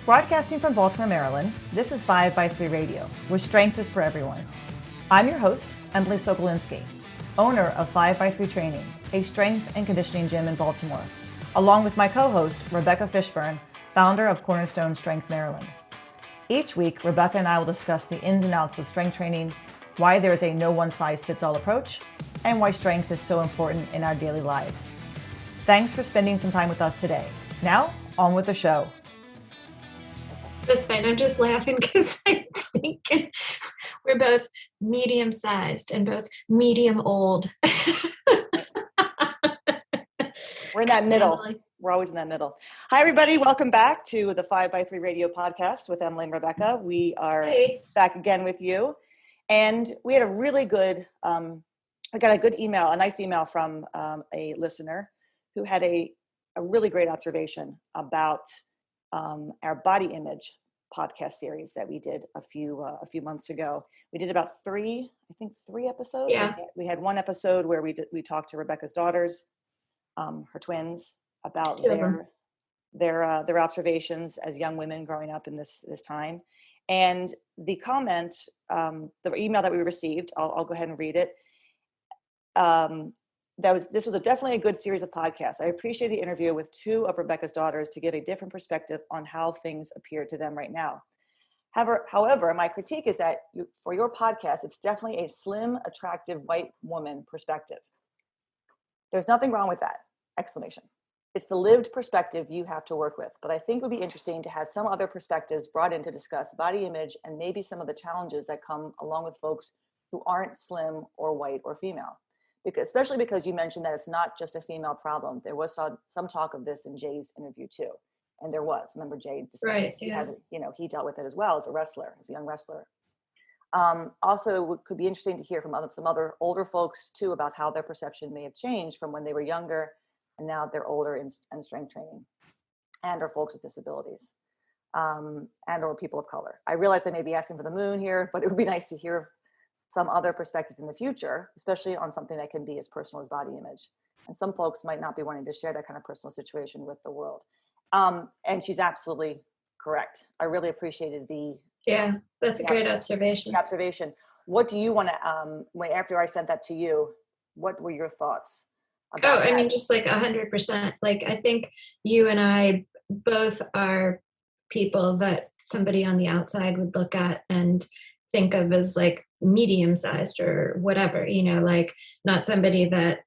Broadcasting from Baltimore, Maryland, this is 5x3 Radio, where strength is for everyone. I'm your host, Emily Sokolinski, owner of 5x3 Training, a strength and conditioning gym in Baltimore, along with my co-host, Rebecca Fishburne, founder of Cornerstone Strength Maryland. Each week, Rebecca and I will discuss the ins and outs of strength training, why there is a no one-size-fits-all approach, and why strength is so important in our daily lives. Thanks for spending some time with us today. Now, on with the show. That's fine. I'm just laughing because I'm thinking we're both medium-sized and both medium old. We're in that middle. We're always in that middle. Hi, everybody. Welcome back to the 5x3 Radio podcast with Emily and Rebecca. We are back again with you. And we had a really good, I got a good email, a nice email from a listener who had a really great observation about our body image podcast series that we did a few months ago. We did about three episodes. Yeah. We had one episode where we talked to Rebecca's daughters, her twins, about their observations as young women growing up in this time. And the comment, the email that we received, I'll go ahead and read it. This was definitely a good series of podcasts. I appreciate the interview with two of Rebecca's daughters to give a different perspective on how things appear to them right now. However, my critique is that for your podcast, it's definitely a slim, attractive white woman perspective. There's nothing wrong with that! Exclamation. It's the lived perspective you have to work with, but I think it would be interesting to have some other perspectives brought in to discuss body image and maybe some of the challenges that come along with folks who aren't slim or white or female. Especially because you mentioned that it's not just a female problem. There was some talk of this in Jay's interview too. And there was. Remember Jay discussed he dealt with it as well as a young wrestler. Also, it could be interesting to hear from some other older folks too about how their perception may have changed from when they were younger and now they're older in strength training, and or folks with disabilities, and or people of color. I realize I may be asking for the moon here, but it would be nice to hear some other perspectives in the future, especially on something that can be as personal as body image. And some folks might not be wanting to share that kind of personal situation with the world. And she's absolutely correct. I really appreciated that's a great observation. What do you want to, after I sent that to you, what were your thoughts about that? I mean, just like 100%. Like, I think you and I both are people that somebody on the outside would look at and think of as like medium-sized or whatever, like not somebody that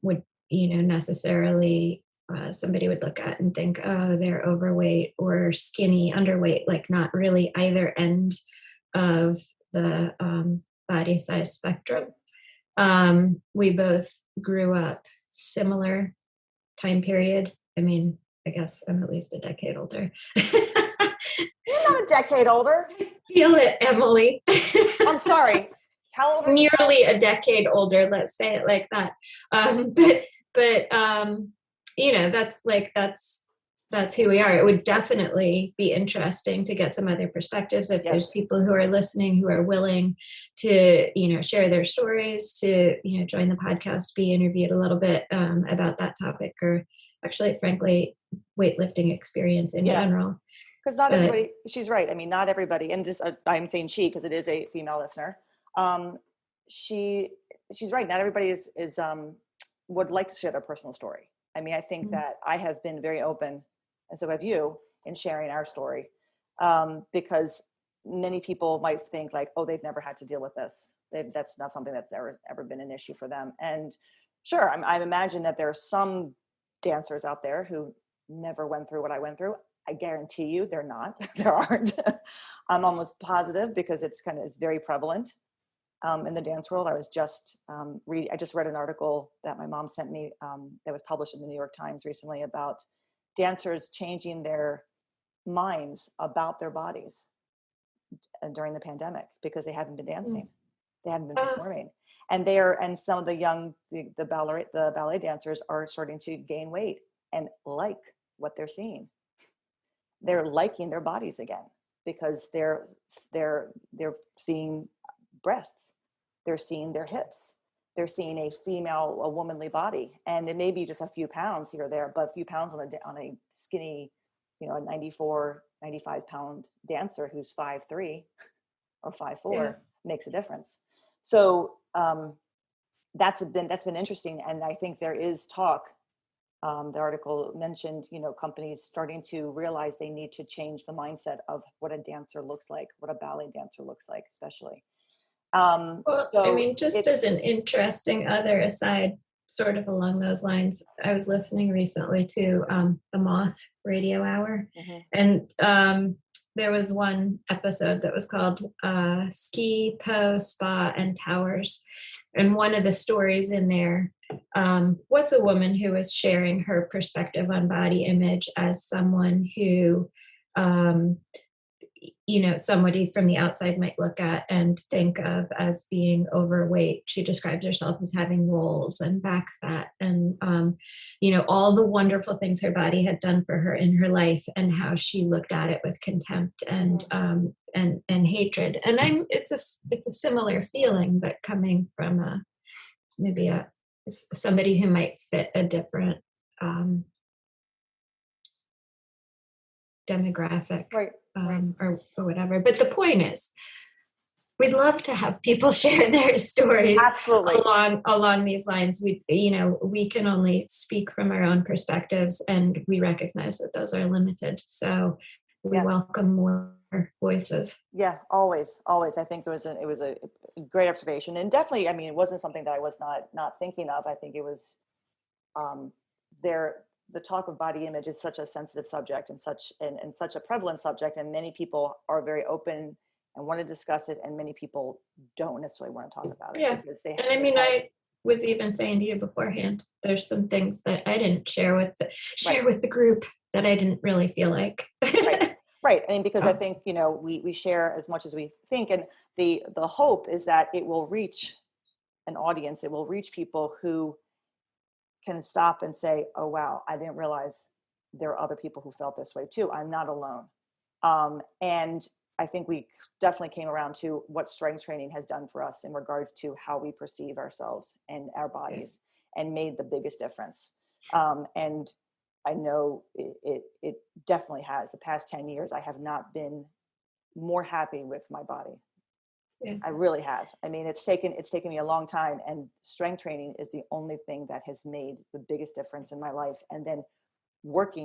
would, necessarily somebody would look at and think, oh, they're overweight or skinny, underweight, like not really either end of the body size spectrum. We both grew up similar time period. I mean, I guess I'm at least a decade older. You're not a decade older. Feel it, Emily. I'm sorry. How old are you? Nearly a decade older, let's say it like that. That's who we are. It would definitely be interesting to get some other perspectives if there's people who are listening who are willing to, share their stories, to, join the podcast, be interviewed a little bit about that topic, or actually, frankly, weightlifting experience in general. Because not everybody, she's right. I mean, not everybody, and this, I'm saying she, because it is a female listener. She's right. Not everybody is would like to share their personal story. I mean, I think that I have been very open, and so have you, in sharing our story, because many people might think like, oh, they've never had to deal with this. That's not something that's ever been an issue for them. And sure, I imagine that there are some dancers out there who never went through what I went through. I guarantee you there aren't. I'm almost positive because it's very prevalent in the dance world. I just read an article that my mom sent me that was published in the New York Times recently about dancers changing their minds about their bodies during the pandemic because they haven't been dancing. They haven't been performing. And some of the ballet dancers are starting to gain weight and like what they're seeing. They're liking their bodies again because they're seeing breasts, they're seeing their hips, they're seeing a womanly body, and it may be just a few pounds here or there, but a few pounds on a skinny, a 94, 95 pound dancer who's 5'3" or 5'4" makes a difference. So that's been interesting. And I think there is talk. The article mentioned, companies starting to realize they need to change the mindset of what a dancer looks like, what a ballet dancer looks like, especially. Well, I mean, just as an interesting other aside, sort of along those lines, I was listening recently to the Moth Radio Hour, and there was one episode that was called Ski, Po, Spa, and Towers. And one of the stories in there was a woman who was sharing her perspective on body image as someone who, somebody from the outside might look at and think of as being overweight. She describes herself as having rolls and back fat and, all the wonderful things her body had done for her in her life, and how she looked at it with contempt and hatred. And it's a similar feeling, but coming from maybe somebody who might fit a different demographic, right. Or whatever. But the point is, we'd love to have people share their stories. Absolutely. along these lines. We can only speak from our own perspectives, and we recognize that those are limited. So we welcome more voices. Yeah, always. I think it was a great observation, and definitely, I mean, it wasn't something that I was not thinking of. I think it was the talk of body image is such a sensitive subject and such a prevalent subject, and many people are very open and want to discuss it, and many people don't necessarily want to talk about it. Yeah, because they. And I mean, I was even saying to you beforehand, there's some things that I didn't share with the group that I didn't really feel like. Right. I mean, because I think, we share as much as we think, and the hope is that it will reach an audience. It will reach people who can stop and say, oh, wow, I didn't realize there are other people who felt this way too. I'm not alone. And I think we definitely came around to what strength training has done for us in regards to how we perceive ourselves and our bodies, and made the biggest difference. And I know it definitely has. The past 10 years, I have not been more happy with my body. Yeah. I really have. I mean, it's taken me a long time, and strength training is the only thing that has made the biggest difference in my life. And then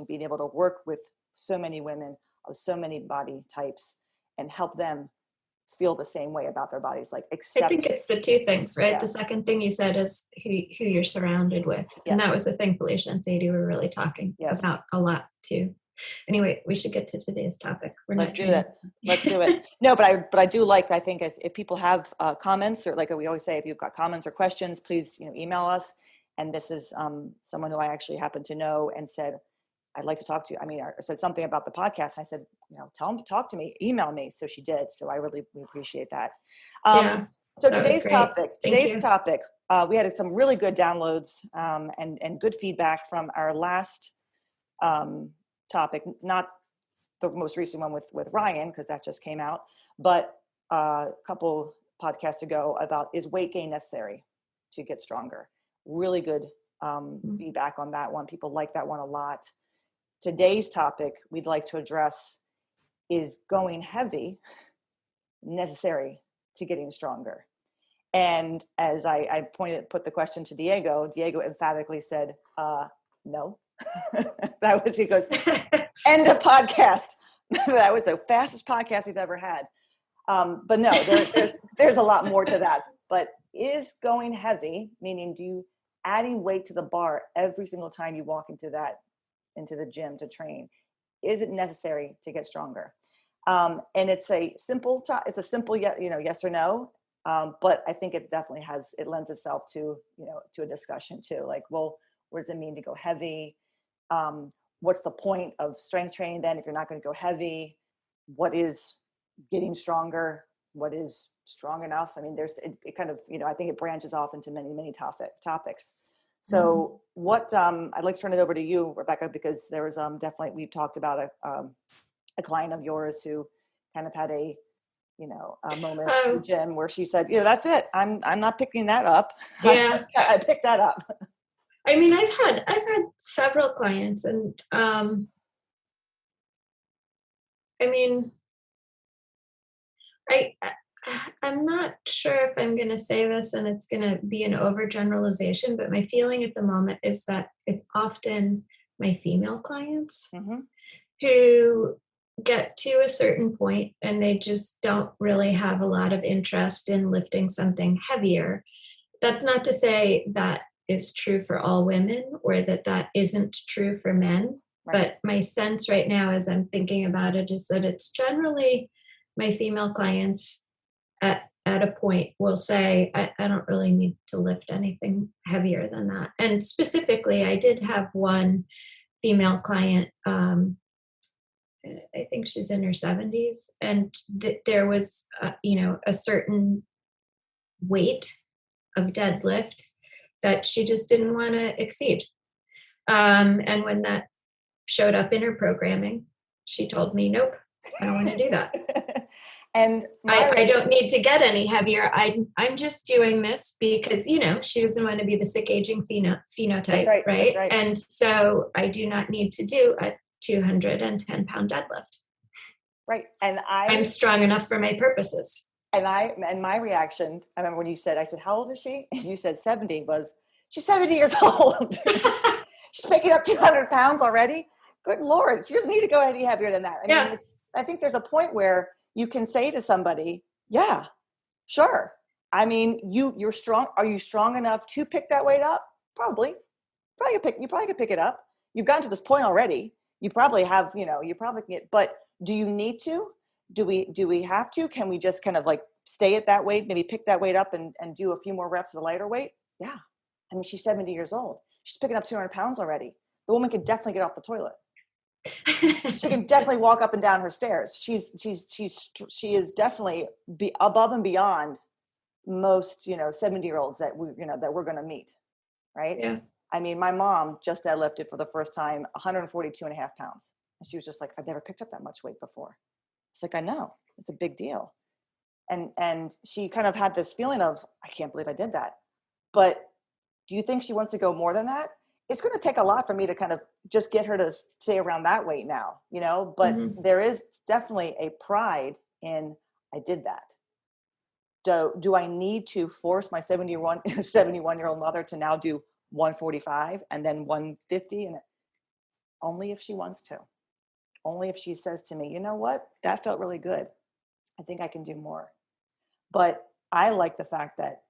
being able to work with so many women of so many body types and help them feel the same way about their bodies. I think it's the two things, right? Yeah. The second thing you said is who you're surrounded with. Yes. And that was the thing Felicia and Sadie were really talking about a lot too. Anyway, we should get to today's topic. Let's do it. No, but I do like, I think if people have comments, or like we always say, if you've got comments or questions, please, email us. And this is someone who I actually happen to know and said, I'd like to talk to you. I mean, I said something about the podcast. And I said, tell them to talk to me, email me. So she did. So we appreciate that. So today's topic, we had some really good downloads and good feedback from our last topic, not the most recent one with Ryan, because that just came out, but a couple podcasts ago about, is weight gain necessary to get stronger? Really good feedback on that one. People like that one a lot. Today's topic we'd like to address is going heavy necessary to getting stronger? And as I put the question to Diego emphatically said, no. He goes, end of podcast. That was the fastest podcast we've ever had. But no, there's a lot more to that. But is going heavy, meaning adding weight to the bar every single time you walk into the gym to train, is it necessary to get stronger? And it's a simple yes or no. But I think it definitely lends itself to a discussion too. Like, well, what does it mean to go heavy? What's the point of strength training then if you're not going to go heavy? What is getting stronger? What is strong enough? I mean, it kind of, I think it branches off into many, many topics. So what, I'd like to turn it over to you, Rebecca, because there was definitely, we've talked about a client of yours who kind of had a moment in the gym where she said, that's it. I'm not picking that up. Yeah. I picked that up. I mean, I've had several clients, and I mean, I I'm not sure if I'm going to say this and it's going to be an overgeneralization, but my feeling at the moment is that it's often my female clients Mm-hmm. who get to a certain point and they just don't really have a lot of interest in lifting something heavier. That's not to say that is true for all women or that that isn't true for men. Right. But my sense right now, as I'm thinking about it, is that it's generally my female clients at a point will say, I don't really need to lift anything heavier than that. And specifically, I did have one female client, I think she's in her 70s, and there was, a certain weight of deadlift that she just didn't want to exceed. And when that showed up in her programming, she told me, nope, I don't want to do that. And I don't need to get any heavier. I'm just doing this because, she doesn't want to be the sick aging phenotype, That's right? right? That's right. And so I do not need to do a 210-pound deadlift. Right. And I'm strong enough for my purposes. And my reaction, I remember when you said, I said, how old is she? And you said 70, was, she's 70 years old. She's picking up 200 pounds already. Good Lord. She doesn't need to go any heavier than that. I mean, I think there's a point where you can say to somebody, yeah, sure. I mean, you're strong. Are you strong enough to pick that weight up? Probably. You probably could pick it up. You've gotten to this point already. You probably have, you probably can get, but do you need to? Do we have to? Can we just kind of like stay at that weight, maybe pick that weight up and do a few more reps of a lighter weight? Yeah. I mean, she's 70 years old. She's picking up 200 pounds already. The woman could definitely get off the toilet. She can definitely walk up and down her stairs. She is definitely above and beyond most, 70-year-olds that we're going to meet. Right. Yeah. I mean, my mom just deadlifted for the first time 142.5 pounds. And she was just like, I've never picked up that much weight before. It's like, I know, it's a big deal. And she kind of had this feeling of, I can't believe I did that. But do you think she wants to go more than that? It's going to take a lot for me to kind of just get her to stay around that weight now, but there is definitely a pride in, I did that. Do I need to force my 71-year-old mother to now do 145 and then 150? And only if she wants to. Only if she says to me, you know what, that felt really good. I think I can do more. But I like the fact that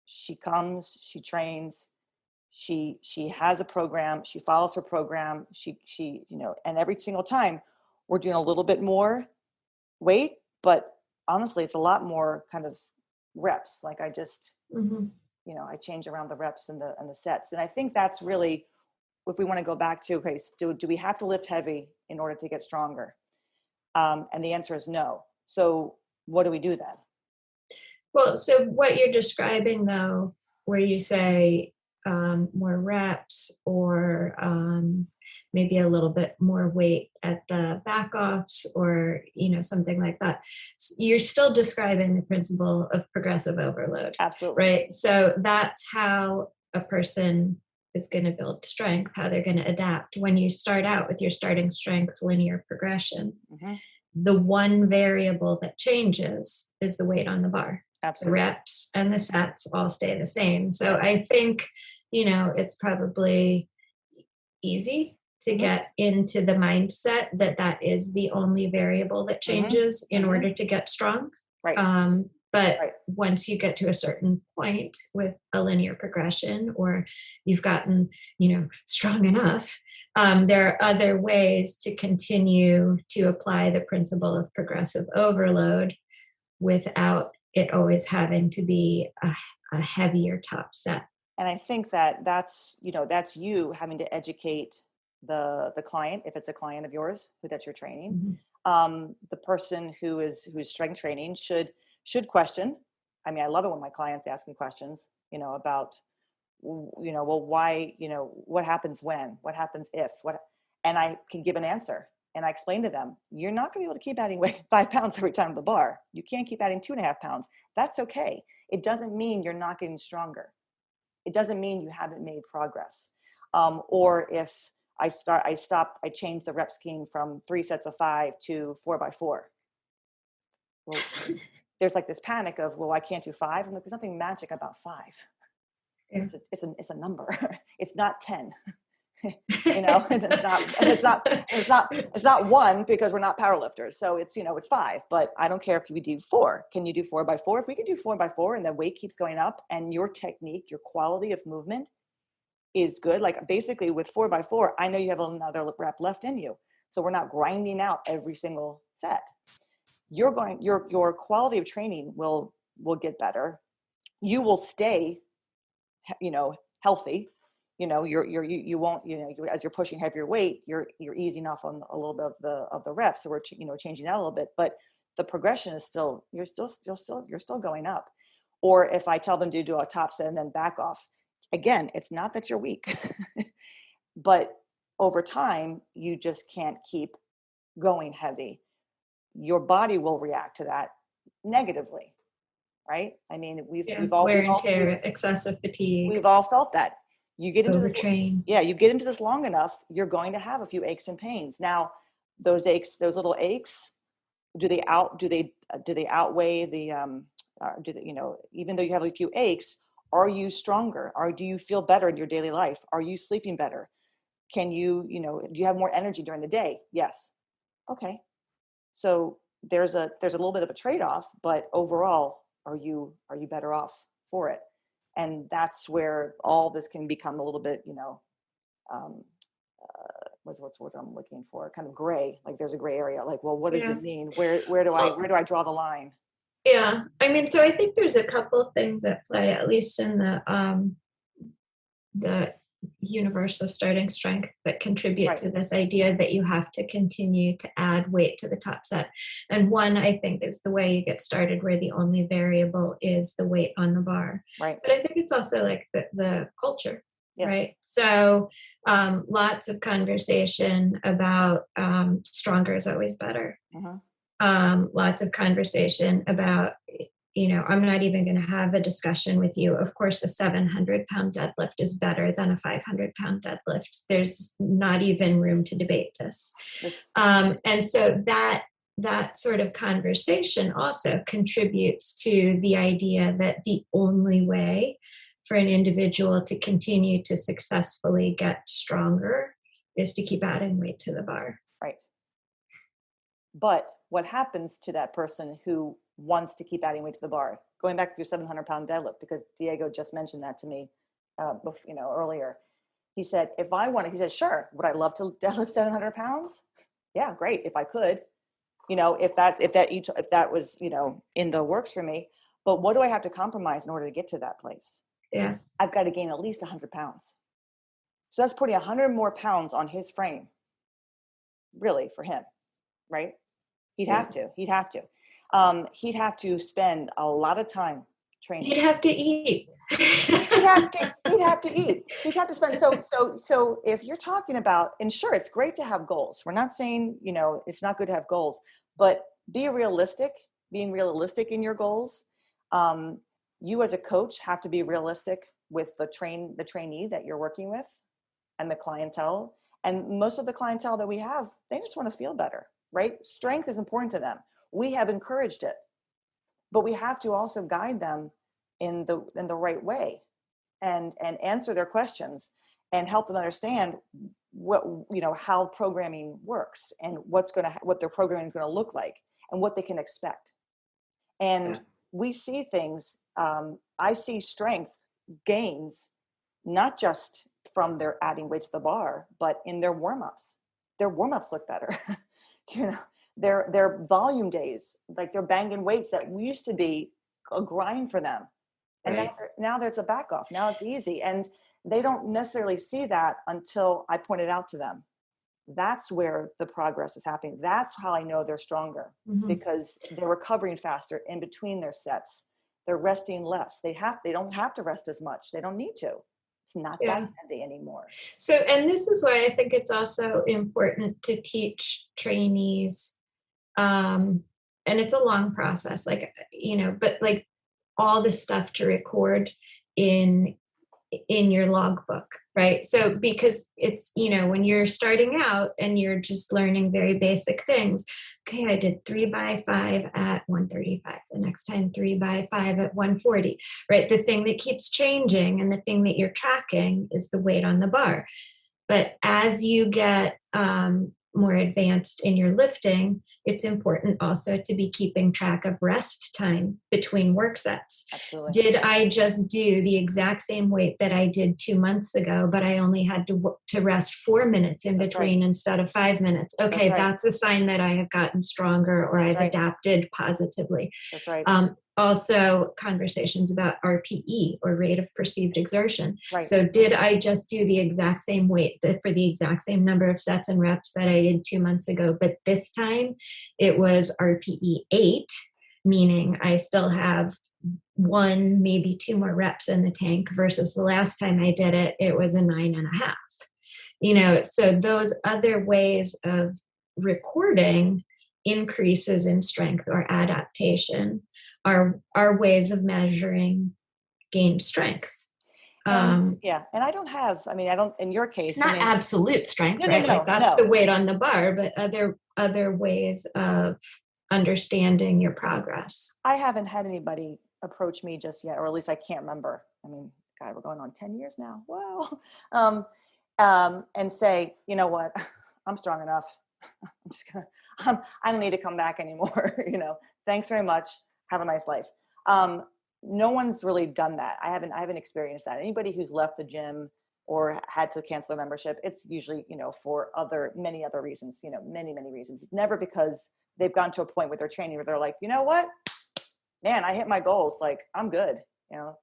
she comes, she trains, she has a program, she follows her program, she and every single time we're doing a little bit more weight, but honestly, it's a lot more kind of reps. Like I just, I change around the reps and the sets. And I think that's really, if we want to go back to, okay, so do we have to lift heavy in order to get stronger? And the answer is no. So what do we do then? Well, so what you're describing though, where you say more reps or maybe a little bit more weight at the back offs or, something like that, you're still describing the principle of progressive overload. Absolutely. Right. So that's how a person is going to build strength, how they're going to adapt. When you start out with your starting strength linear progression, the one variable that changes is the weight on the bar. Absolutely. The reps and the sets all stay the same. So I think, it's probably easy to get into the mindset that is the only variable that changes in order to get strong. Right. But once you get to a certain point with a linear progression or you've gotten, strong enough, there are other ways to continue to apply the principle of progressive overload without it always having to be a heavier top set. And I think that's you having to educate the client, if it's a client of yours that you're training. The person who's strength training should question. I mean, I love it when my clients ask me questions, about, well, why, what happens when, what happens if, and I can give an answer. And I explain to them, you're not going to be able to keep adding 5 pounds every time to the bar. You can't keep adding 2.5 pounds. That's okay. It doesn't mean you're not getting stronger. It doesn't mean you haven't made progress. Or if I changed the rep scheme from 3 sets of 5 to 4x4. Well, there's like this panic of, well, I can't do 5. I'm like, there's nothing magic about 5. Yeah. It's a number. It's not 10. It's not 1, because we're not powerlifters. So it's 5, but I don't care if we do 4. Can you do 4x4? If we can do 4x4 and the weight keeps going up and your technique, your quality of movement is good. Like basically with 4x4, I know you have another rep left in you. So we're not grinding out every single set. Your quality of training will get better. You will stay, healthy. You won't, as you're pushing heavier weight, you're easing off on a little bit of the reps. So we're, changing that a little bit, but the progression is still, you're still going up. Or if I tell them to do a top set and then back off, again, it's not that you're weak, but over time, you just can't keep going heavy. Your body will react to that negatively, right? I mean, we've all wear and tear, excessive fatigue. We've all felt that. You get into overtrain. You get into this long enough, you're going to have a few aches and pains. Now, those little aches, do they outweigh the even though you have a few aches, are you stronger? Or do you feel better in your daily life? Are you sleeping better? Can you, do you have more energy during the day? Yes. Okay. So there's a little bit of a trade-off, but overall, are you better off for it? And that's where all this can become a little bit, what's what I'm looking for? Kind of gray. Like there's a gray area. Like, well, what does it mean? Where do I draw the line? Yeah, I mean, so I think there's a couple things at play, at least in the universe of starting strength, that contribute to this idea that you have to continue to add weight to the top set. And one, I think, is the way you get started, where the only variable is the weight on the bar. Right. But I think it's also like the culture. Yes. Right. So lots of conversation about stronger is always better. Lots of conversation about, I'm not even going to have a discussion with you. Of course, a 700-pound deadlift is better than a 500-pound deadlift. There's not even room to debate this. Yes. And so that sort of conversation also contributes to the idea that the only way for an individual to continue to successfully get stronger is to keep adding weight to the bar. Right. But what happens to that person who wants to keep adding weight to the bar? Going back to your 700-pound deadlift, because Diego just mentioned that to me, earlier. He said, he said, sure, would I love to deadlift 700 pounds? Yeah, great. If I could, if that was, in the works for me, but what do I have to compromise in order to get to that place? Yeah. I've got to gain at least 100 pounds. So that's putting 100 more pounds on his frame, really, for him, right? He'd have to. He'd have to spend a lot of time training. He'd have to eat. He'd have to eat. He'd have to spend. So if you're talking about, and sure, it's great to have goals. We're not saying, it's not good to have goals, but be realistic, being realistic in your goals. You as a coach have to be realistic with the trainee that you're working with and the clientele. And most of the clientele that we have, they just want to feel better, right? Strength is important to them. We have encouraged it, but we have to also guide them in the right way and answer their questions and help them understand what, how programming works and what their programming is going to look like and what they can expect. And we see things, I see strength gains, not just from their adding weight to the bar, but in their warm-ups. Their warm-ups look better. Their volume days, like they're banging weights that used to be a grind for them. And now there's a back off. Now it's easy. And they don't necessarily see that until I point it out to them. That's where the progress is happening. That's how I know they're stronger, because they're recovering faster in between their sets. They're resting less. They don't have to rest as much. They don't need to. It's not that heavy anymore. So, and this is why I think it's also important to teach trainees. And it's a long process, but like all the stuff to record in in your logbook, right? So because it's, when you're starting out and you're just learning very basic things, okay, I did 3x5 at 135, the next time 3x5 at 140, right? The thing that keeps changing and the thing that you're tracking is the weight on the bar. But as you get more advanced in your lifting, it's important also to be keeping track of rest time between work sets. Absolutely. Did I just do the exact same weight that I did 2 months ago, but I only had to rest 4 minutes in between instead of 5 minutes? Okay, that's a sign that I have gotten stronger or I've adapted positively. That's right. Also, conversations about RPE, or rate of perceived exertion. Right. So did I just do the exact same weight for the exact same number of sets and reps that I did 2 months ago, but this time it was RPE 8, meaning I still have 1, maybe 2 more reps in the tank, versus the last time I did it, it was a 9.5. So those other ways of recording increases in strength or adaptation are ways of measuring gained strength. And I don't have, I don't, in your case, not absolute strength, no, right? No, like that's the weight on the bar, but other ways of understanding your progress. I haven't had anybody approach me just yet, or at least I can't remember. God, we're going on 10 years now. Wow. And say, you know what, I'm strong enough. I don't need to come back anymore. Thanks very much. Have a nice life. No one's really done that. I haven't experienced that. Anybody who's left the gym or had to cancel their membership, it's usually, for many other reasons, many, many reasons. It's never because they've gotten to a point with their training where they're like, you know what, man, I hit my goals. Like, I'm good.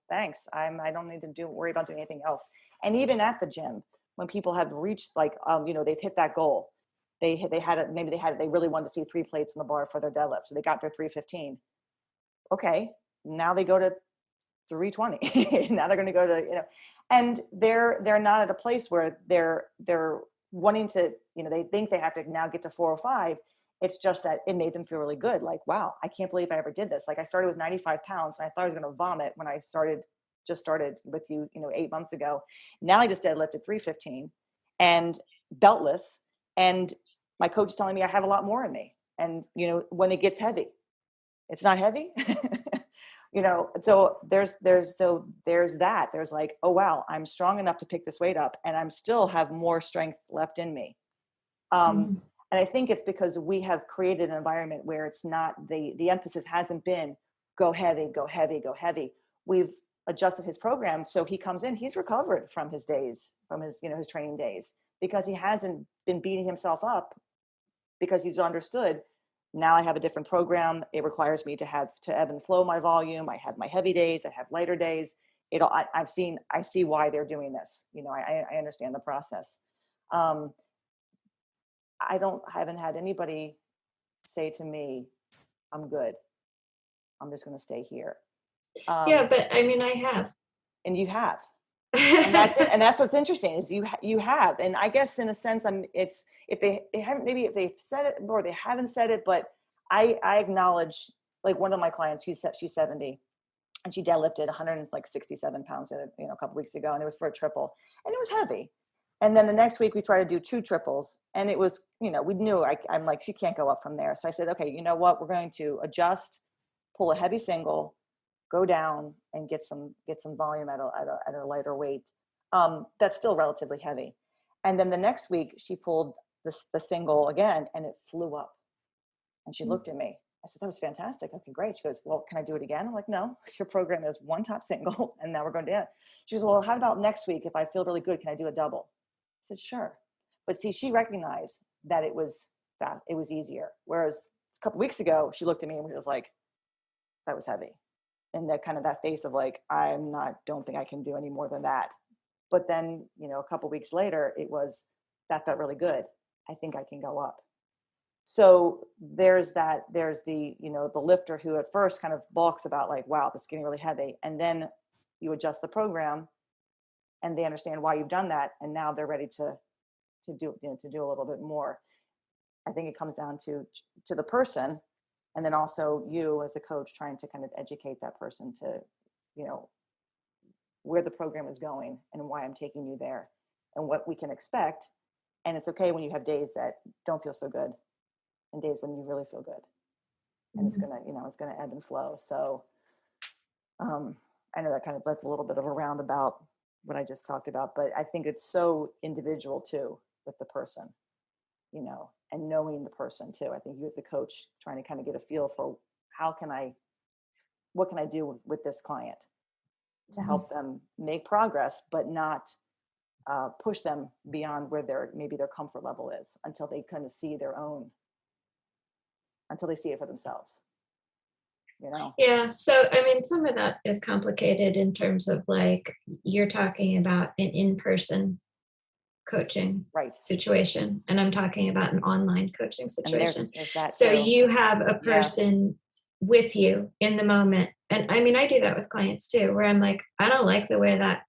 Thanks. I don't need to worry about doing anything else. And even at the gym, when people have reached they've hit that goal, they really wanted to see 3 plates on the bar for their deadlift. So they got their 315. Okay. Now they go to 320. Now they're going to go to, and they're not at a place where they're wanting to, they think they have to now get to 405. It's just that it made them feel really good. Like, wow, I can't believe I ever did this. Like, I started with 95 pounds and I thought I was going to vomit when I started with you, 8 months ago. Now I just deadlifted 315 and beltless. And my coach is telling me I have a lot more in me. And, when it gets heavy, it's not heavy. So there's that. There's like, oh, wow, I'm strong enough to pick this weight up and I'm still have more strength left in me. And I think it's because we have created an environment where it's not the emphasis hasn't been go heavy, go heavy, go heavy. We've adjusted his program. So he comes in, he's recovered from his days, from his, his training days, because he hasn't been beating himself up, because he's understood. Now I have a different program. It requires me to ebb and flow my volume. I have my heavy days. I have lighter days. I see why they're doing this. I understand the process. I haven't had anybody say to me, I'm good. I'm just going to stay here. But I have. And you have. And that's it. And that's what's interesting is you have. And I guess in a sense, if they've said it or they haven't said it, but I acknowledge, like, one of my clients, she's 70 and she deadlifted 167 pounds, a couple weeks ago, and it was for a triple and it was heavy. And then the next week we tried to do 2 triples and it was, we knew I'm like, she can't go up from there. So I said, okay, you know what? We're going to adjust, pull a heavy single, go down and get some volume at a lighter weight. That's still relatively heavy. And then the next week she pulled the single again and it flew up. And she looked at me. I said, that was fantastic. Okay, great. She goes, well, can I do it again? I'm like, no, your program is 1 top single and now we're going down. She goes, well, how about next week? If I feel really good, can I do a double? I said, sure. But see, she recognized that it was easier. Whereas a couple weeks ago, she looked at me and was like, that was heavy. And that kind of that face of like, don't think I can do any more than that. But then, a couple weeks later, that felt really good. I think I can go up. So there's the lifter who at first kind of balks about like, wow, that's getting really heavy. And then you adjust the program and they understand why you've done that. And now they're ready to do a little bit more. I think it comes down to the person. And then also you as a coach trying to kind of educate that person to, where the program is going and why I'm taking you there and what we can expect. And it's okay when you have days that don't feel so good and days when you really feel good. And it's gonna, it's gonna ebb and flow. So I know that kind of lets a little bit of a roundabout what I just talked about, but I think it's so individual too with the person, and knowing the person too. I think you as the coach trying to kind of get a feel for what can I do with this client to help them make progress, but not push them beyond where maybe their comfort level is until they kind of see until they see it for themselves. Yeah. So, I mean, some of that is complicated in terms of like, you're talking about an in-person coaching situation, and I'm talking about an online coaching situation. There's that so too. You have a person with you in the moment. And I mean, I do that with clients too, where I'm like, I don't like the way that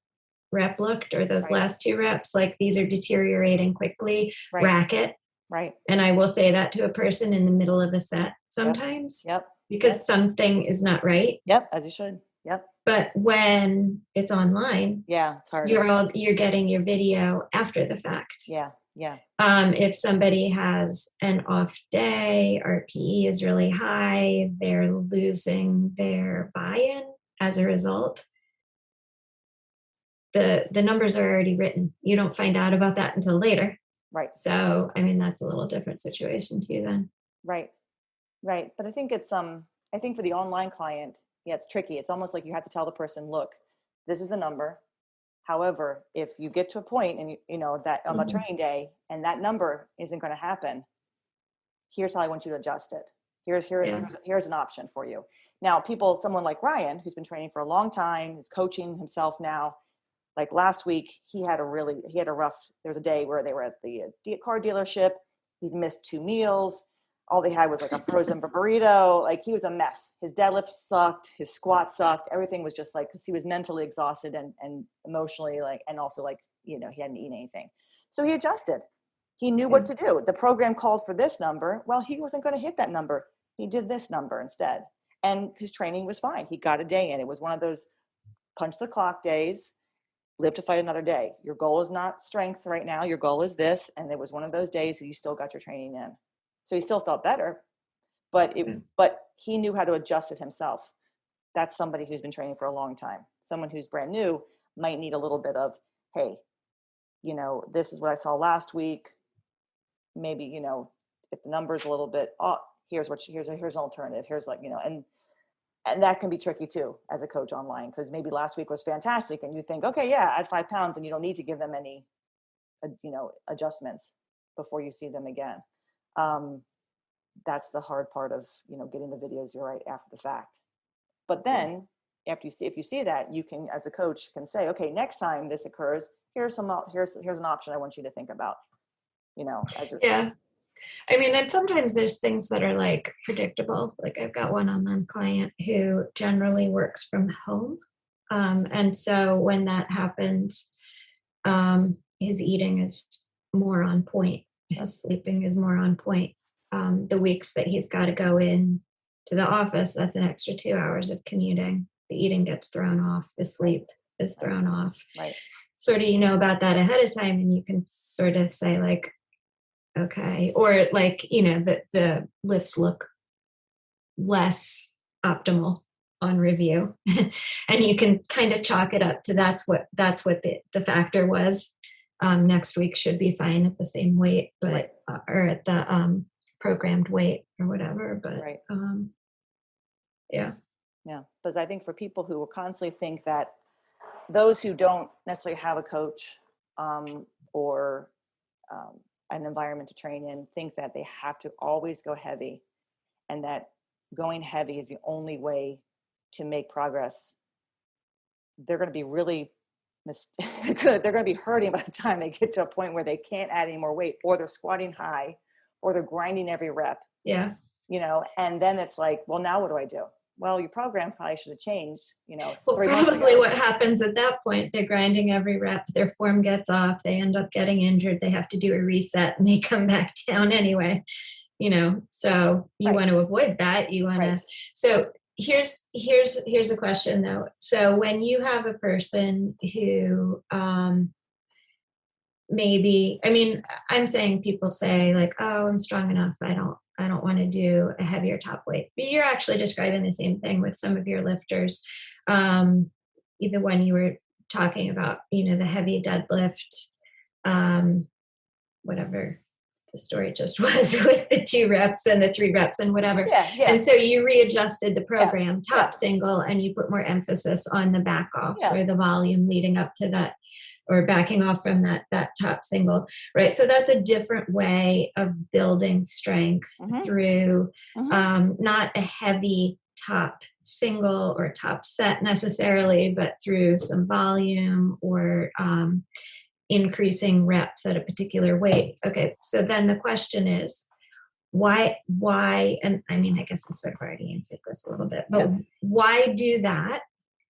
rep looked or those last 2 reps, like these are deteriorating quickly, rack it. Right. And I will say that to a person in the middle of a set sometimes. Yep. Because something is not right. Yep, as you should. Yep. But when it's online, it's hard. You're getting your video after the fact. Yeah. If somebody has an off day, RPE is really high, they're losing their buy-in as a result. The numbers are already written. You don't find out about that until later. Right. So, I mean, that's a little different situation too then. Right. But I think it's, I think for the online client, it's tricky. It's almost like you have to tell the person, look, this is the number. However, if you get to a point and that on the training day and that number isn't going to happen, here's how I want you to adjust it. Here's an option for you. Now, someone like Ryan, who's been training for a long time, is coaching himself now. Like last week, he had a rough, there was a day where they were at the car dealership. He'd missed 2 meals. All they had was like a frozen burrito. Like he was a mess. His deadlift sucked. His squat sucked. Everything was just like, because he was mentally exhausted and emotionally and also he hadn't eaten anything. So he adjusted. He knew what to do. The program called for this number. Well, he wasn't going to hit that number. He did this number instead. And his training was fine. He got a day in. It was one of those punch the clock days, live to fight another day. Your goal is not strength right now. Your goal is this. And it was one of those days where you still got your training in. So he still felt better, but he knew how to adjust it himself. That's somebody who's been training for a long time. Someone who's brand new might need a little bit of, hey, this is what I saw last week. Maybe, if the number's a little bit off, here's an alternative. Here's and that can be tricky too as a coach online, because maybe last week was fantastic and you think, okay, yeah, add 5 pounds and you don't need to give them any, adjustments before you see them again. That's the hard part of, getting the videos right after the fact. But then if you see that, you can, as a coach, can say, okay, next time this occurs, here's an option I want you to think about, Yeah. I mean, and sometimes there's things that are like predictable. Like I've got one on-one client who generally works from home. And so when that happens, his eating is more on point. His sleeping is more on point. The weeks that he's got to go in to the office, that's an extra 2 hours of commuting. The eating gets thrown off. The sleep is thrown off. Right. Sort of, about that ahead of time, and you can sort of say like, okay, or like, the lifts look less optimal on review, and you can kind of chalk it up to that's what the factor was. Next week should be fine at the same weight, but or at the programmed weight or whatever. But yeah. Because I think for people who will constantly think that those who don't necessarily have a coach or an environment to train in think that they have to always go heavy, and that going heavy is the only way to make progress, they're going to be really they're going to be hurting by the time they get to a point where they can't add any more weight, or they're squatting high, or they're grinding every rep. Yeah. And then it's like, well, now what do I do? Well, your program probably should have changed, Well, probably what happens at that point, they're grinding every rep, their form gets off, they end up getting injured, they have to do a reset, and they come back down anyway, so you want to avoid that. You want to, so here's a question though. So when you have a person who maybe, I mean, I'm saying people say like, oh, I'm strong enough, I don't want to do a heavier top weight. But you're actually describing the same thing with some of your lifters. Either when you were talking about, the heavy deadlift, whatever the story just was with the 2 reps and the 3 reps and whatever. Yeah. And so you readjusted the program, top Yeah. single, and you put more emphasis on the back offs Yeah. or the volume leading up to that, or backing off from that top single, right? So that's a different way of building strength through not a heavy top single or top set necessarily, but through some volume or increasing reps at a particular weight. Okay, so then the question is, why, and I mean, I guess I sort of already answered this a little bit, but why do that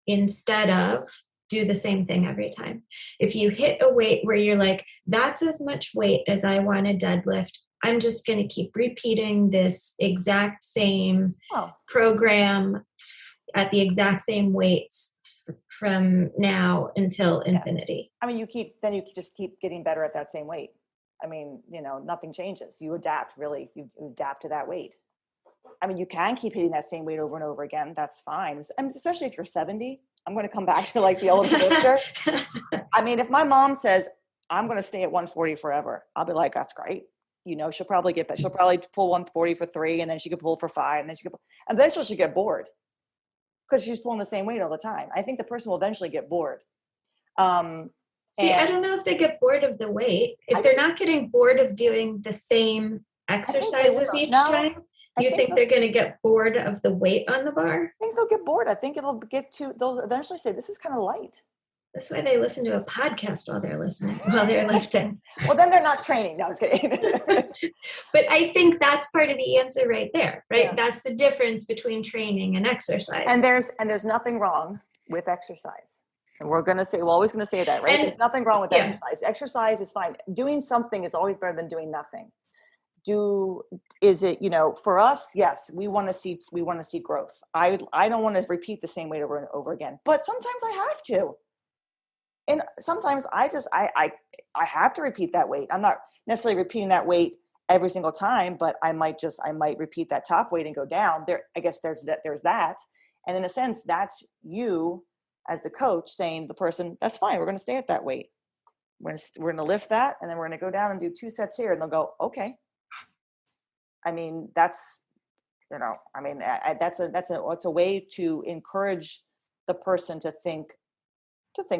instead of do the same thing every time? If you hit a weight where you're like, that's as much weight as I want to deadlift, I'm just going to keep repeating this exact same program at the exact same weights from now until infinity. I mean, you just keep getting better at that same weight. I mean, nothing changes. You adapt, really. You adapt to that weight. I mean, you can keep hitting that same weight over and over again. That's fine. And especially if you're 70, I'm going to come back to like the old lifter. I mean, if my mom says, I'm going to stay at 140 forever, I'll be like, that's great. She'll probably get that. She'll probably pull 140 for 3, and then she could pull for 5, and then eventually she'll get bored because she's pulling the same weight all the time. I think the person will eventually get bored. See, I don't know if they get bored of the weight. If they're not getting bored of doing the same exercises each time, you think they're going to get bored of the weight on the bar? I think they'll get bored. I think they'll eventually say, this is kind of light. That's why they listen to a podcast while they're lifting. Well, then they're not training. No, I was kidding. But I think that's part of the answer right there, right? Yeah. That's the difference between training and exercise. And there's nothing wrong with exercise. And we're always going to say that, right? There's nothing wrong with exercise. Exercise is fine. Doing something is always better than doing nothing. For us, yes, we want to see growth. I don't want to repeat the same weight over and over again, but sometimes I have to. And sometimes I have to repeat that weight. I'm not necessarily repeating that weight every single time, but I might repeat that top weight and go down there. I guess there's that. And in a sense, that's you as the coach saying the person, that's fine. We're going to stay at that weight. We're going to lift that. And then we're going to go down and do 2 sets here. And they'll go, okay. I mean, that's a way to encourage the person to think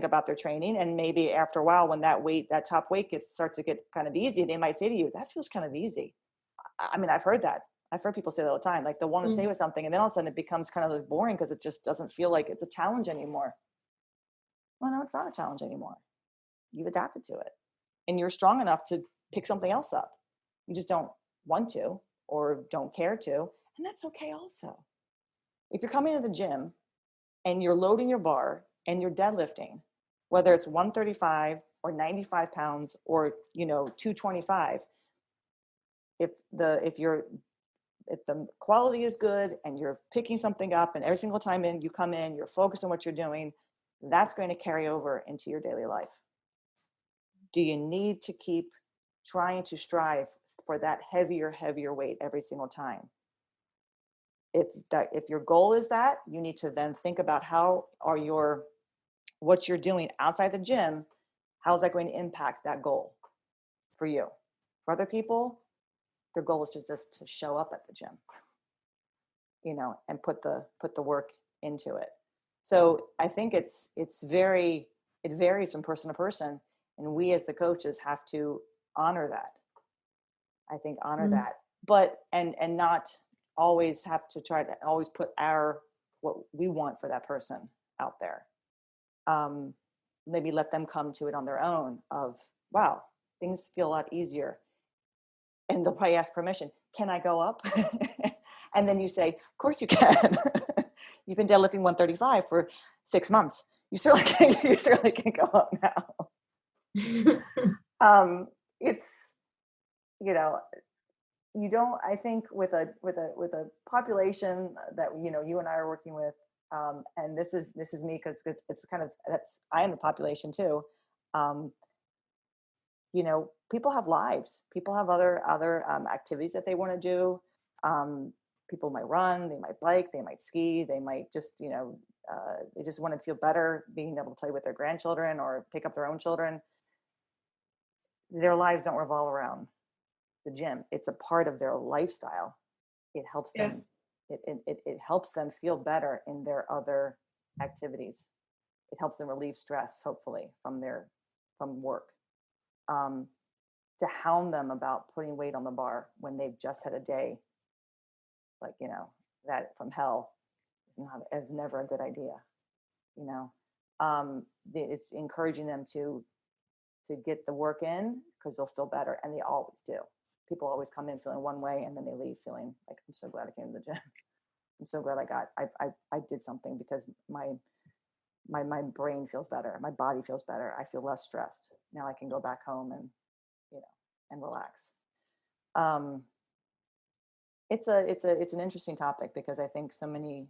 about their training. And maybe after a while, when that top weight starts to get kind of easy, they might say to you, that feels kind of easy. I mean, I've heard that. I've heard people say that all the time, like they'll want to stay with something and then all of a sudden it becomes kind of boring because it just doesn't feel like it's a challenge anymore. Well, no, it's not a challenge anymore. You've adapted to it and you're strong enough to pick something else up. You just don't want to or don't care to. And that's okay also. If you're coming to the gym and you're loading your bar and you're deadlifting, whether it's 135 or 95 pounds or 225, if the quality is good and you're picking something up and every single time you come in, you're focused on what you're doing, that's going to carry over into your daily life. Do you need to keep trying to strive for that heavier weight every single time? If your goal is that, you need to then think about what you're doing outside the gym, how's that going to impact that goal for you? For other people, their goal is just to show up at the gym, and put the work into it. So I think it varies from person to person, and we as the coaches have to honor that. I think that, but and not always have to try to always put what we want for that person out there. Maybe let them come to it on their own of, wow, things feel a lot easier. And they'll probably ask permission. Can I go up? And then you say, of course you can. You've been deadlifting 135 for 6 months. You certainly can go up now. It's, you don't, I think with a population that, you know, you and I are working with, and this is me, because it's kind of, I am the population too. You know, people have lives, people have other activities that they want to do. People might run, they might bike, they might ski, they might just, you know, they just want to feel better being able to play with their grandchildren or pick up their own children. Their lives don't revolve around the gym. It's a part of their lifestyle. It helps them, it helps them feel better in their other activities. It helps them relieve stress, hopefully, from work. To hound them about putting weight on the bar when they've just had a day, like, you know, that from hell, is never a good idea. You know, it's encouraging them to get the work in, because they'll feel better, and they always do. People always come in feeling one way, and then they leave feeling like, I'm so glad I came to the gym. I'm so glad I did something, because my brain feels better, my body feels better, I feel less stressed. Now I can go back home and, you know, and relax. It's an interesting topic, because I think so many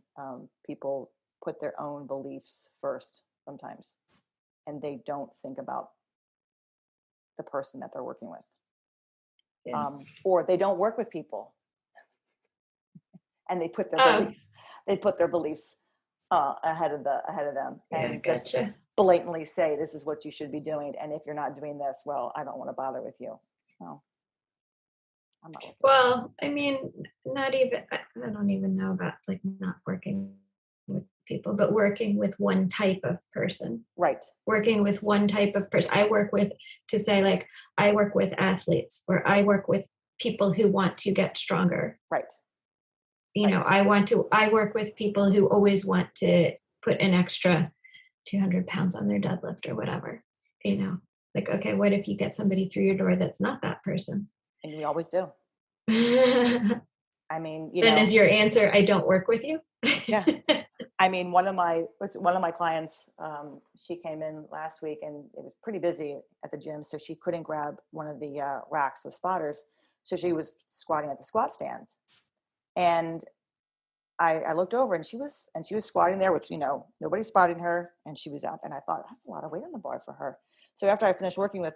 people put their own beliefs first sometimes, and they don't think about the person that they're working with. Yeah. Or they don't work with people, and they put their beliefs ahead of them, and just blatantly say, this is what you should be doing, and if you're not doing this, well, I don't want to bother with you. No, I'm not. Well, I mean, not even, I don't even know about like not working with people, but working with one type of person. Right. Working with one type of person. I work with athletes, or I work with people who want to get stronger. Right. You know, I work with people who always want to put an extra 200 pounds on their deadlift or whatever, you know, like, okay, what if you get somebody through your door that's not that person? And we always do. I mean, then is your answer, I don't work with you? Yeah. I mean, one of my clients, she came in last week, and it was pretty busy at the gym, so she couldn't grab one of the racks with spotters. So she was squatting at the squat stands, and I looked over, and she was squatting there with, you know, nobody spotting her, and she was out. And I thought, that's a lot of weight on the bar for her. So after I finished working with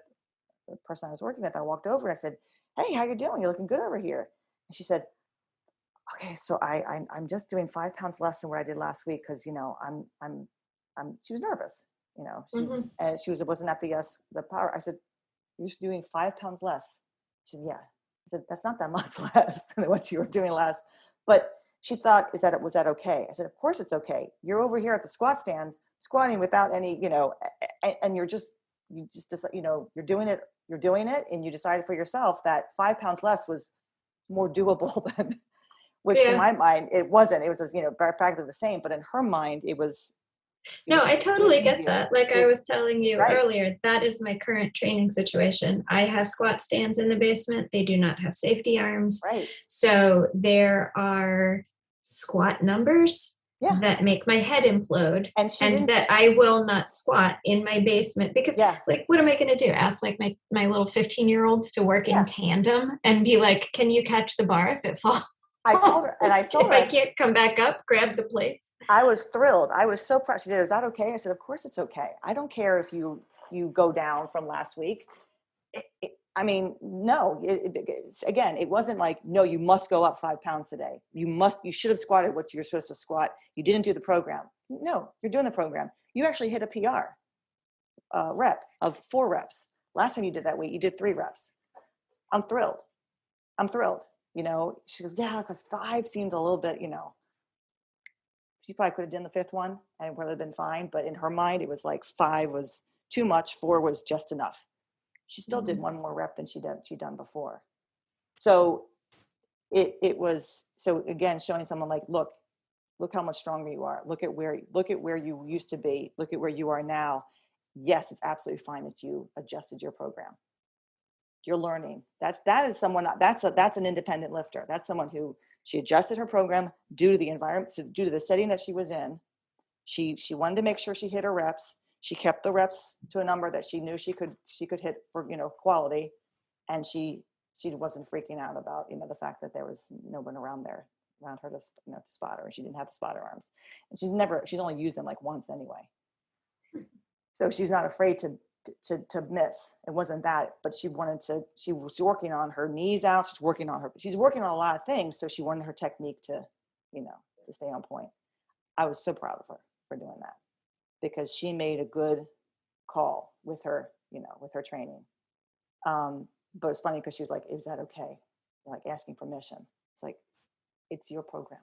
the person I was working with, I walked over and I said, hey, how you doing? You're looking good over here. And she said, okay, so I'm just doing 5 pounds less than what I did last week, because, you know, she was nervous, you know, she wasn't at the power. I said, you're doing 5 pounds less. She said, yeah. I said, that's not that much less than what you were doing last. But she thought, was that okay? I said, of course it's okay. You're over here at the squat stands squatting without any, you know, and you're doing it, and you decided for yourself that 5 pounds less was more doable than, which in my mind, it wasn't. It was just, you know, practically the same, but in her mind, it was. No, I totally get that. Like I was telling you earlier, that is my current training situation. I have squat stands in the basement. They do not have safety arms. Right. So there are squat numbers that make my head implode, and that I will not squat in my basement, because like, what am I going to do? Ask like my little 15-year-olds to work in tandem and be like, can you catch the bar if it falls? I told her, and I told her, I can't come back up, grab the plates. I was thrilled. I was so proud. She said, is that okay? I said, of course it's okay. I don't care if you go down from last week. I mean, no, again, it wasn't like, no, you must go up 5 pounds today. You should have squatted what you were supposed to squat. You didn't do the program. No, you're doing the program. You actually hit a PR rep of 4 reps. Last time you did that weight, you did 3 reps. I'm thrilled. You know, she goes, yeah, because 5 seemed a little bit, you know, she probably could have done the 5th one and it would have been fine. But in her mind, it was like 5 was too much, 4 was just enough. She still did 1 more rep than she'd done before. So it was, so again, showing someone like, look how much stronger you are. Look at where you used to be. Look at where you are now. Yes, it's absolutely fine that you adjusted your program. You're learning. That's an independent lifter. That's someone who, she adjusted her program due to the environment, due to the setting that she was in. She wanted to make sure she hit her reps. She kept the reps to a number that she knew she could hit for, you know, quality. And she she wasn't freaking out about, you know, the fact that there was no one around her to, you know, to spot her, and she didn't have the spotter arms, and she's only used them like once anyway. So she's not afraid to miss. It wasn't that, but she was working on her knees out. She's working on a lot of things. So she wanted her technique to, you know, to stay on point. I was so proud of her for doing that, because she made a good call with her, you know, with her training. But it's funny because she was like, is that okay? Like asking permission. It's like, it's your program.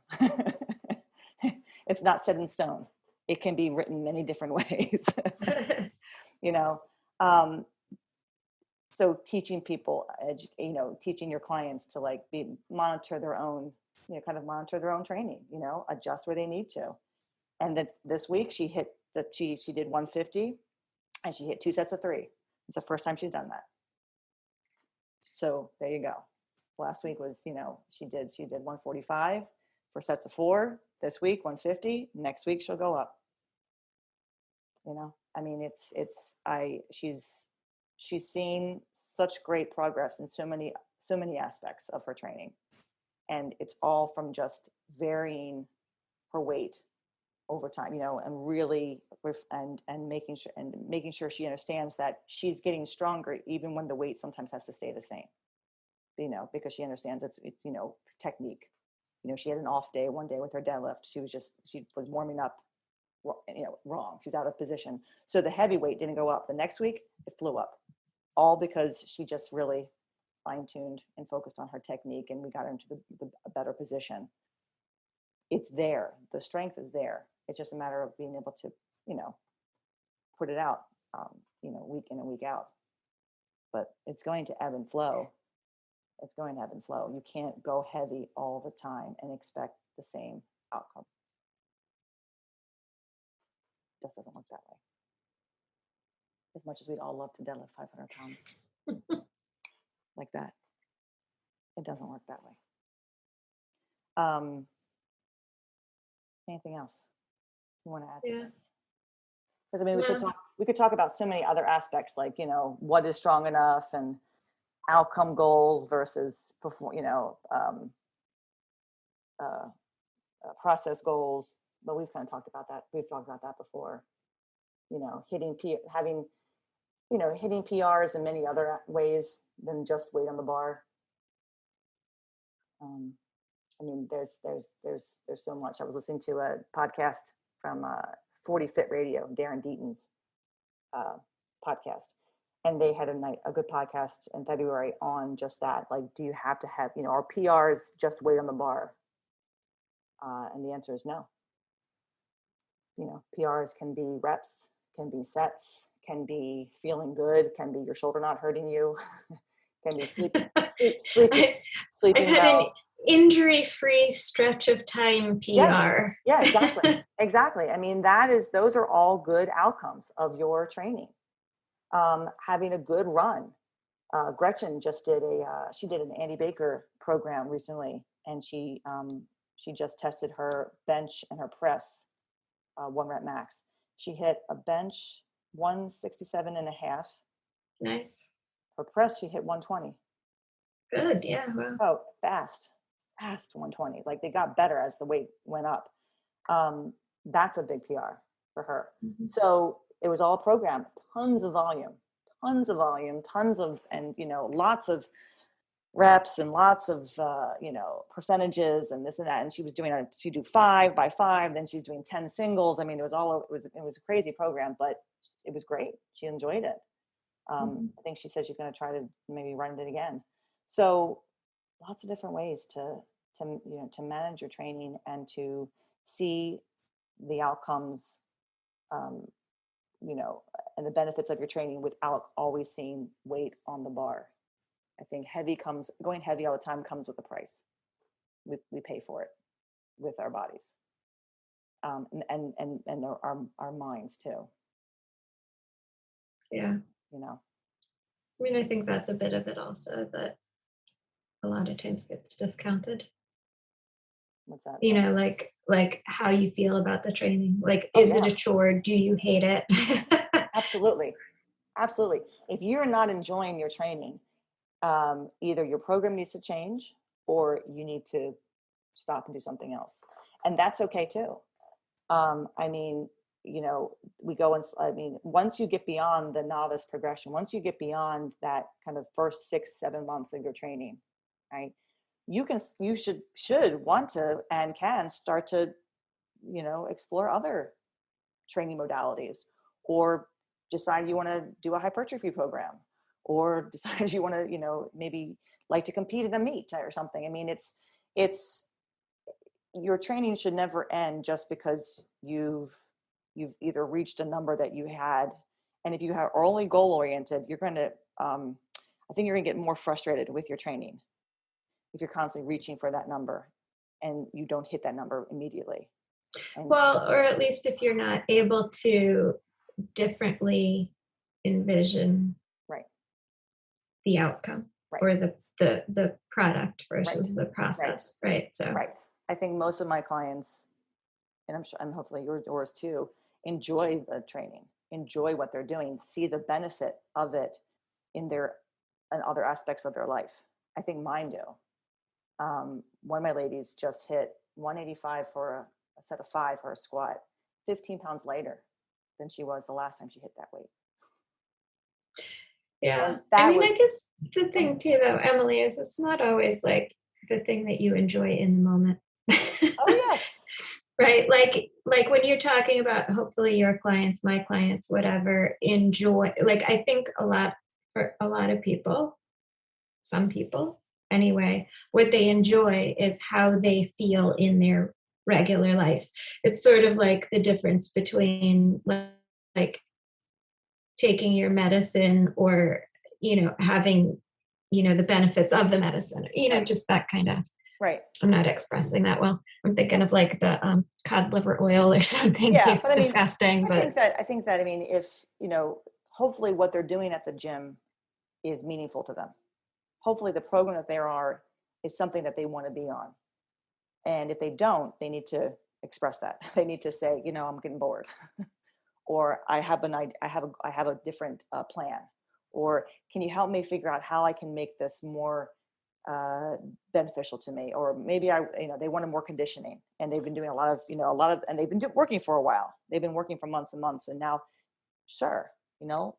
It's not set in stone. It can be written many different ways, you know? So teaching people, you know, teaching your clients to like monitor their own, you know, kind of monitor their own training, you know, adjust where they need to. And that this week she did 150 and she hit 2 sets of 3. It's the first time she's done that. So there you go. Last week was, you know, she did 145 for sets of 4. This week, 150. Next week she'll go up. You know, I mean, she's seen such great progress in so many aspects of her training. And it's all from just varying her weight over time, you know, and really, and making sure she understands that she's getting stronger even when the weight sometimes has to stay the same, you know, because she understands it's you know, technique. You know, she had an off day one day with her deadlift. She was warming up, you know, wrong. She's out of position. So the heavy weight didn't go up. The next week it flew up, all because she just really fine-tuned and focused on her technique, and we got her into a better position. It's there. The strength is there. It's just a matter of being able to, you know, put it out, you know, week in and week out. But it's going to ebb and flow. It's going to ebb and flow. You can't go heavy all the time and expect the same outcome. It just doesn't work that way. As much as we'd all love to deadlift 500 pounds like that, it doesn't work that way. Anything else you want to add to this? Because I mean, we could talk about so many other aspects, like, you know, what is strong enough and outcome goals versus process goals. But we've kind of talked about that. We've talked about that before. You know, hitting PRs in many other ways than just weight on the bar. I mean, there's so much. I was listening to a podcast from Fivex3 Radio, Darren Deaton's podcast, and they had a good podcast in February on just that. Like, do you have to have, you know, are PRs just weight on the bar? And the answer is no. You know, PRs can be reps, can be sets, can be feeling good, can be your shoulder not hurting you, can be sleeping I had well. an injury-free stretch of time PR. Yeah, exactly. Exactly. I mean, those are all good outcomes of your training. Having a good run. Gretchen just did an Andy Baker program recently, and she just tested her bench and her press, 1 rep max. She hit a bench 167.5. Nice. Her press, she hit 120. Good. Yeah. Wow. Oh, fast 120. Like, they got better as the weight went up. That's a big PR for her. Mm-hmm. So it was all programmed, tons of volume, and, you know, lots of reps and lots of, you know, percentages and this and that. And she'd do 5 by 5, then she's doing 10 singles. I mean, it was a crazy program, but it was great. She enjoyed it. I think she said she's going to try to maybe run it again. So lots of different ways to manage your training and to see the outcomes, you know, and the benefits of your training without always seeing weight on the bar. I think going heavy all the time comes with a price. We pay for it with our bodies, and our minds too. Yeah. You know. I mean, I think that's a bit of it also, that a lot of times gets discounted. What's that? You know, like how you feel about the training. Like, is it a chore? Do you hate it? Absolutely. If you're not enjoying your training, either your program needs to change or you need to stop and do something else. And that's okay too. I mean, you know, once you get beyond the novice progression, once you get beyond that kind of first 6-7 months of your training, right, you should want to and can start to, you know, explore other training modalities, or decide you want to do a hypertrophy program, or decide you want to, you know, maybe like to compete in a meet or something. I mean, it's your training should never end just because you've either reached a number that you had. And if you are only goal oriented, you're going to, I think you're going to get more frustrated with your training if you're constantly reaching for that number and you don't hit that number immediately. Well, or at least if you're not able to differently envision the outcome or the product versus the process, right? So I think most of my clients, and I'm hopefully yours too, enjoy the training, enjoy what they're doing, see the benefit of it in other aspects of their life. I think mine do. One of my ladies just hit 185 for a set of 5 for a squat, 15 pounds lighter than she was the last time she hit that weight. Yeah. I mean, I guess the thing too, though, Emily, is it's not always like the thing that you enjoy in the moment. Oh, yes. Right. Like when you're talking about hopefully your clients, my clients, whatever, enjoy, like I think for a lot of people, some people anyway, what they enjoy is how they feel in their regular life. It's sort of like the difference between like taking your medicine or, you know, having, you know, the benefits of the medicine, you know, just that kind of. Right. I'm not expressing that well. I'm thinking of like the cod liver oil or something. Yeah, Tastes disgusting. I think that, I mean, if, you know, hopefully what they're doing at the gym is meaningful to them. Hopefully the program that they are is something that they want to be on. And if they don't, they need to express that. They need to say, you know, I'm getting bored, or I have a different plan, or can you help me figure out how I can make this more beneficial to me? Or maybe they wanted more conditioning, and they've been doing a lot of, and they've been working for a while. They've been working for months and months, and now, sure, you know,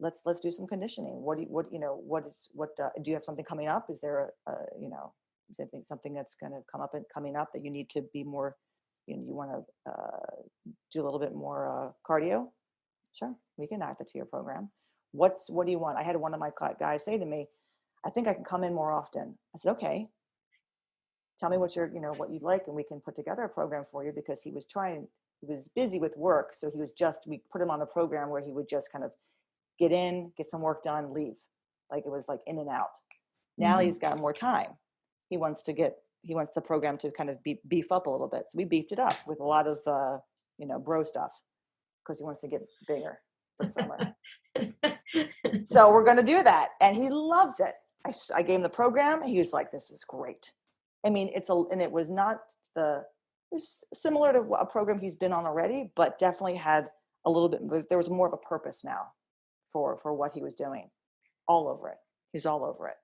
let's do some conditioning. Do you have something coming up? Is there something that's going to coming up that you need to be more, you want to do a little bit more cardio? Sure, we can add that to your program. What do you want? I had one of my guys say to me, I think I can come in more often. I said, okay, tell me what you'd like, and we can put together a program for you, because he was busy with work. So we put him on a program where he would just kind of get in, get some work done, leave. Like it was like in and out. Now he's got more time. He wants the program to kind of beef up a little bit. So we beefed it up with a lot of, bro stuff, because he wants to get bigger for the summer. So we're going to do that. And he loves it. I gave him the program, and he was like, this is great. I mean, it was similar to a program he's been on already, but definitely had a little bit, there was more of a purpose now for what he was doing. All over it. He's all over it.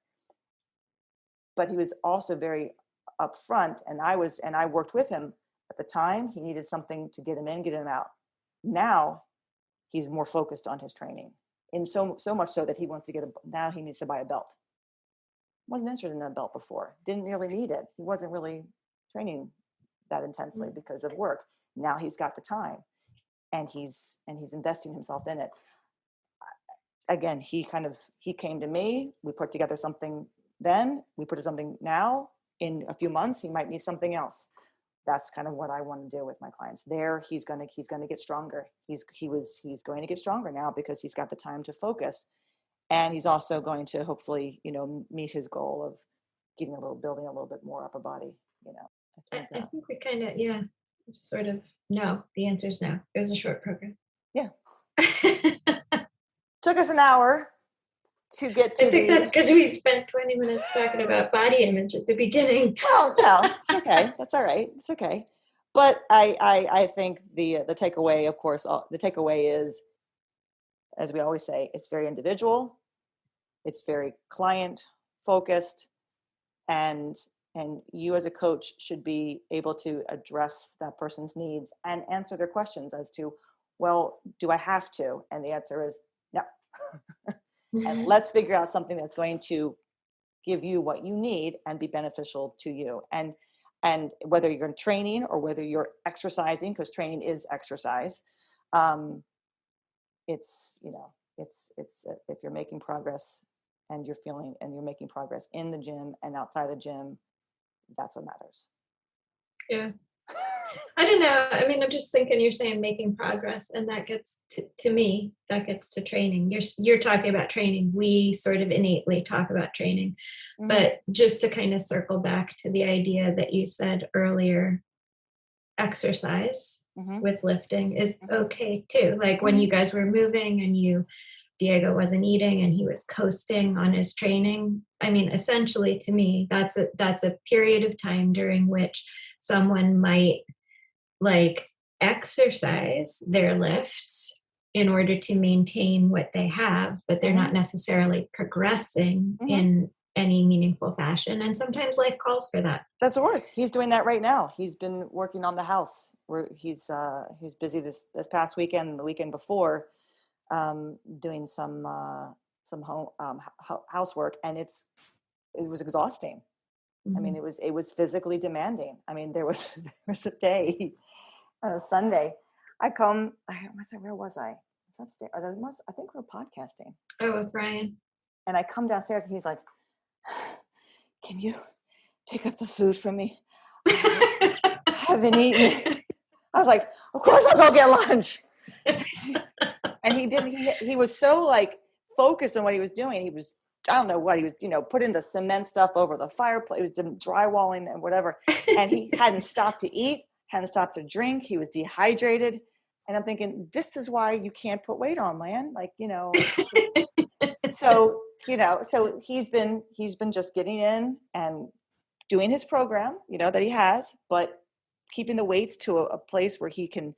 But he was also very upfront, and I worked with him at the time. He needed something to get him in, get him out. Now he's more focused on his training, and so much so that he wants to now he needs to buy a belt. Wasn't interested in a belt before. Didn't really need it. He wasn't really training that intensely because of work. Now he's got the time, and he's investing himself in it. Again, he came to me. We put together something then. We put something now. In a few months, he might need something else. That's kind of what I want to do with my clients. He's going to get stronger. He's going to get stronger now because he's got the time to focus, and he's also going to hopefully, meet his goal of building a little bit more upper body. I think we kind of, sort of. No, the answer is no. It was a short program. Yeah. Took us an hour to get to. I think that's because we spent 20 minutes talking about body image at the beginning. Well, no, it's okay. That's all right. It's okay. But I think the takeaway, of course, the takeaway is, as we always say, it's very individual. It's very client focused, and you as a coach should be able to address that person's needs and answer their questions as to, well, do I have to? And the answer is no. And let's figure out something that's going to give you what you need and be beneficial to you. And whether you're training or whether you're exercising, because training is exercise, it's, if you're making progress and you're making progress in the gym and outside the gym, that's what matters. Yeah. I don't know. I mean, I'm just thinking, you're saying making progress, and that gets to me, that gets to training. You're talking about training. We sort of innately talk about training, but just to kind of circle back to the idea that you said earlier, exercise with lifting is okay too. Like when you guys were moving and Diego wasn't eating and he was coasting on his training. I mean, essentially to me, that's a period of time during which someone might like exercise their lifts in order to maintain what they have, but they're not necessarily progressing in any meaningful fashion. And sometimes life calls for that. That's worse. He's doing that right now. He's been working on the house where he's busy this past weekend and the weekend before, doing some home housework, and it was exhausting. I mean, it was physically demanding. I mean, there was a day on a Sunday. Where was I? I was upstairs. I think we were podcasting. Oh, with Ryan. And I come downstairs and he's like, "Can you pick up the food for me? I haven't eaten." I was like, "Of course I'll go get lunch." And he was so like focused on what he was doing. He was, I don't know what he was, putting the cement stuff over the fireplace. He was doing drywalling and whatever. And he hadn't stopped to eat, hadn't stopped to drink. He was dehydrated. And I'm thinking, this is why you can't put weight on, man. Like, so he's been just getting in and doing his program, that he has, but keeping the weights to a place where he can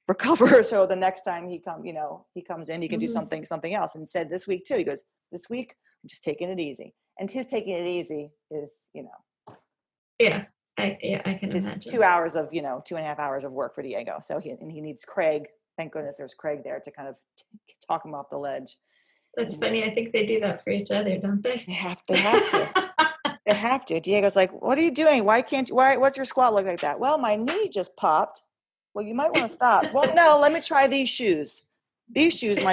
recover. So the next time he comes in, he can do something else. And said this week too, he goes, "This week I'm just taking it easy." And his taking it easy is, yeah, I can imagine 2 hours of, 2.5 hours of work for Diego. So he needs Craig. Thank goodness there's Craig there to kind of talk him off the ledge. That's funny. I think they do that for each other, don't they? They have to. They have to. Diego's like, "What are you doing? What's your squat look like that?" "Well, my knee just popped." "Well, you might want to stop." "Well, no, let me try these shoes. These shoes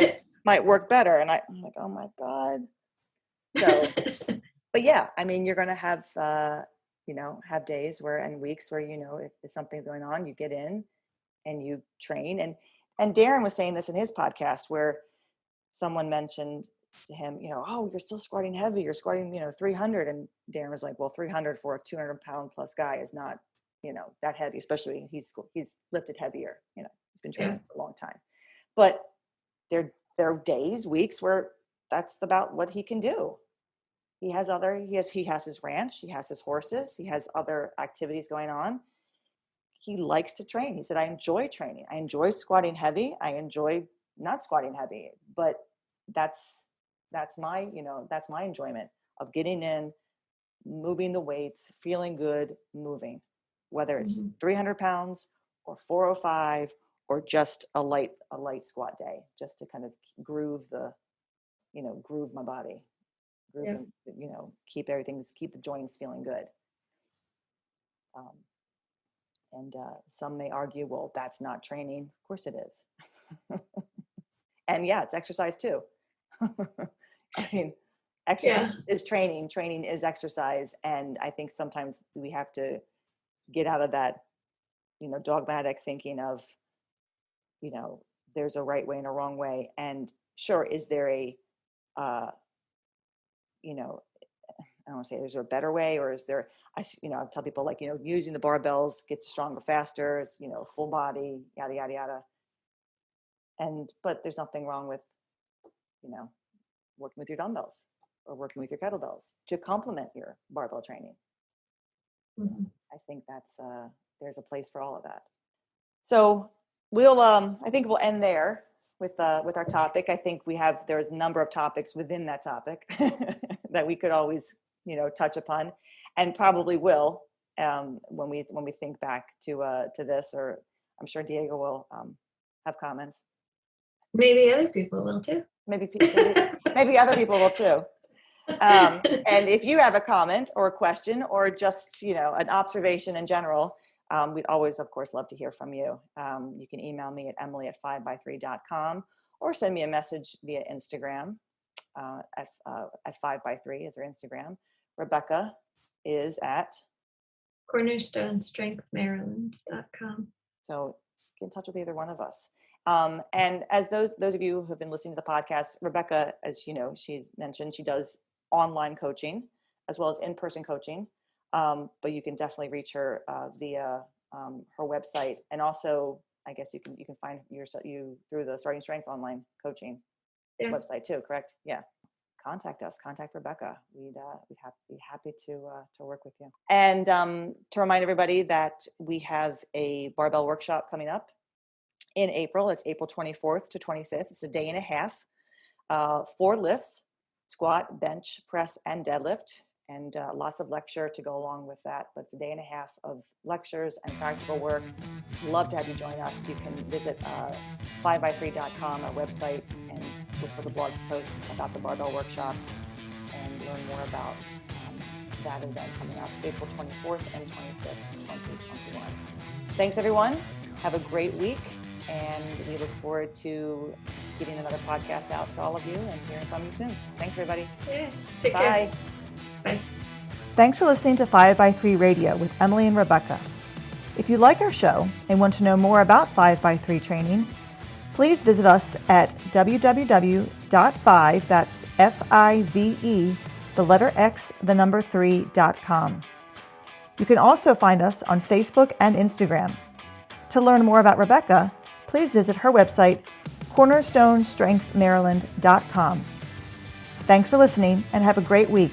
might work better." And I'm like, oh my God. So, but yeah, I mean, you're going to have, have days and weeks where, if there's something going on, you get in and you train. And Darren was saying this in his podcast where someone mentioned to him, "Oh, you're still squatting heavy. You're squatting, 300. And Darren was like, "Well, 300 for a 200-pound plus guy is not, that heavy, especially he's lifted heavier, he's been training for a long time." But there are days, weeks where that's about what he can do. He has his ranch, he has his horses, he has other activities going on. He likes to train. He said, "I enjoy training. I enjoy squatting heavy. I enjoy not squatting heavy, but that's my enjoyment of getting in, moving the weights, feeling good, moving, whether it's 300 pounds or 405 or just a light squat day, just to kind of groove my body, keep the joints feeling good." And some may argue, well, that's not training. Of course it is. And yeah, it's exercise too. I mean, exercise is training. Training is exercise. And I think sometimes we have to get out of that, dogmatic thinking of, there's a right way and a wrong way. And sure, is there I don't want to say there's a better way, or is there, I tell people like, using the barbells gets stronger faster, full body, yada, yada, yada. But there's nothing wrong with, working with your dumbbells or working with your kettlebells to complement your barbell training. I think there's a place for all of that. So I think we'll end there. with our topic. I think there's a number of topics within that topic that we could always, touch upon, and probably will when we think back to this. Or I'm sure Diego will have comments. Maybe other people will too. Maybe other people will too. And if you have a comment or a question or just, an observation in general, we'd always, of course, love to hear from you. You can email me at emily@5by3.com or send me a message via Instagram at 5by3 is our Instagram. Rebecca is at cornerstonestrengthmaryland.com. So get in touch with either one of us. And as those of you who have been listening to the podcast, Rebecca, as you know, she's mentioned, she does online coaching as well as in-person coaching. But you can definitely reach her via her website, and also I guess you can find you through the Starting Strength online coaching website too. Correct? Yeah. Contact us. Contact Rebecca. We'd be happy to work with you. And to remind everybody that we have a barbell workshop coming up in April. It's April 24th to 25th. It's a day and a half. 4 lifts: squat, bench, press, and deadlift. And lots of lecture to go along with that. But it's a day and a half of lectures and practical work. Love to have you join us. You can visit 5by3.com, our website, and look for the blog post about the barbell workshop and learn more about that event coming up April 24th and 25th, 2021. Thanks, everyone. Have a great week. And we look forward to getting another podcast out to all of you and hearing from you soon. Thanks, everybody. Yeah. Take Bye. care. Bye. Thanks for listening to 5by3 Radio with Emily and Rebecca. If you like our show and want to know more about 5by3 training, please visit us at www.5, that's F-I-V-E, the letter X, the number 3.com. You can also find us on Facebook and Instagram. To learn more about Rebecca, please visit her website, cornerstonestrengthmaryland.com. Thanks for listening and have a great week.